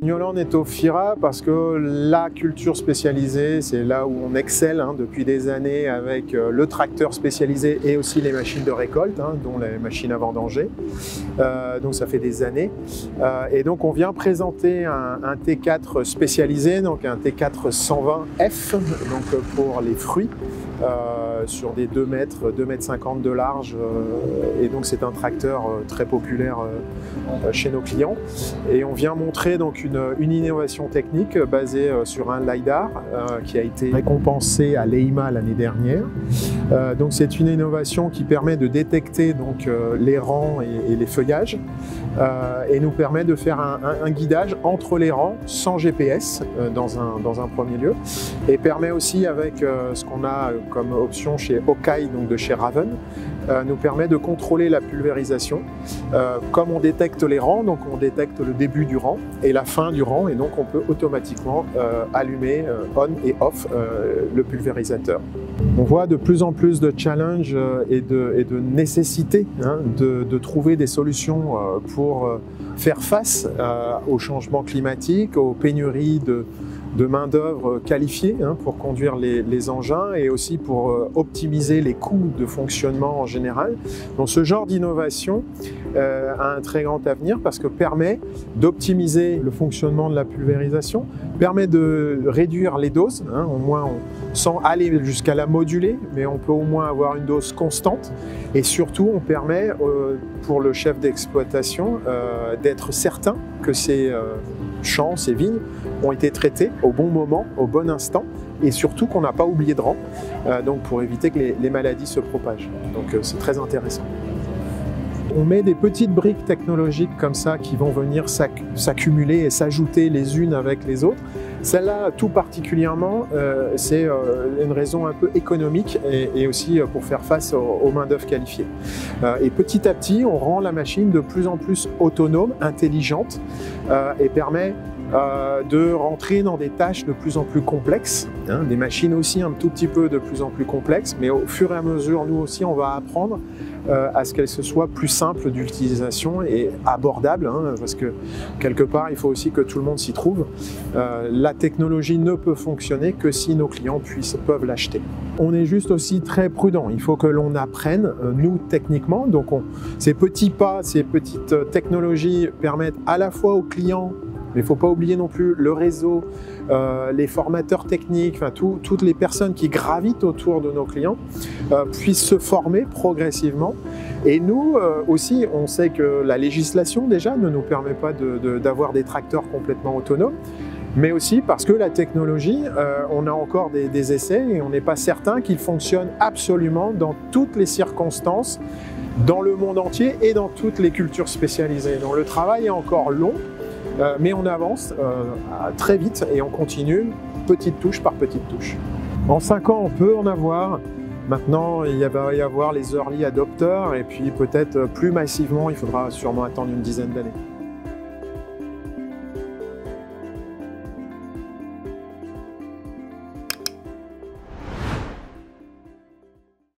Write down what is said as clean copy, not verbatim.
Mignoland est au FIRA parce que la culture spécialisée, c'est là où on excelle depuis des années avec le tracteur spécialisé et aussi les machines de récolte, dont les machines à vendanger. Donc ça fait des années. Et donc on vient présenter un T4 spécialisé, donc un T4 120F, donc pour les fruits. Sur des 2 mètres, 2,50 mètres de large, et donc c'est un tracteur très populaire chez nos clients. Et on vient montrer donc une innovation technique basée sur un LiDAR qui a été récompensé à l'EIMA l'année dernière. Donc c'est une innovation qui permet de détecter donc les rangs et les feuillages et nous permet de faire un guidage entre les rangs sans GPS dans un premier lieu, et permet aussi avec ce qu'on a comme option chez Hawkeye, donc de chez Raven, nous permet de contrôler la pulvérisation. Comme on détecte les rangs, donc on détecte le début du rang et la fin du rang, et donc on peut automatiquement allumer on et off le pulvérisateur. On voit de plus en plus de challenges et de nécessité de trouver des solutions pour faire face au changement climatique, aux pénuries de main-d'œuvre qualifiée pour conduire les engins, et aussi pour optimiser les coûts de fonctionnement en général. Donc ce genre d'innovation a un très grand avenir parce que permet d'optimiser le fonctionnement de la pulvérisation, permet de réduire les doses, au moins sans aller jusqu'à la moduler, mais on peut au moins avoir une dose constante, et surtout on permet pour le chef d'exploitation d'être certain que ces champs, ces vignes ont été traités au bon moment, au bon instant, et surtout qu'on n'a pas oublié de rang, donc pour éviter que les maladies se propagent. Donc c'est très intéressant. On met des petites briques technologiques comme ça qui vont venir s'accumuler et s'ajouter les unes avec les autres. Celle-là, tout particulièrement, c'est une raison un peu économique et aussi pour faire face aux main-d'œuvre qualifiées. Et petit à petit, on rend la machine de plus en plus autonome, intelligente, et permet de rentrer dans des tâches de plus en plus complexes, des machines aussi un tout petit peu de plus en plus complexes, mais au fur et à mesure, nous aussi, on va apprendre à ce qu'elle se soit plus simple d'utilisation et abordable, parce que quelque part, il faut aussi que tout le monde s'y trouve. La technologie ne peut fonctionner que si nos clients peuvent l'acheter. On est juste aussi très prudent. Il faut que l'on apprenne, nous, techniquement. Donc, ces petits pas, ces petites technologies permettent à la fois aux clients, mais il ne faut pas oublier non plus le réseau, les formateurs techniques, toutes les personnes qui gravitent autour de nos clients puissent se former progressivement. Et nous aussi, on sait que la législation déjà ne nous permet pas d'avoir des tracteurs complètement autonomes, mais aussi parce que la technologie, on a encore des essais et on n'est pas certain qu'ils fonctionnent absolument dans toutes les circonstances, dans le monde entier et dans toutes les cultures spécialisées. Donc le travail est encore long. Mais on avance très vite et on continue petite touche par petite touche. En 5 ans, on peut en avoir. Maintenant, il va y avoir les early adopters, et puis peut-être plus massivement, il faudra sûrement attendre une dizaine d'années.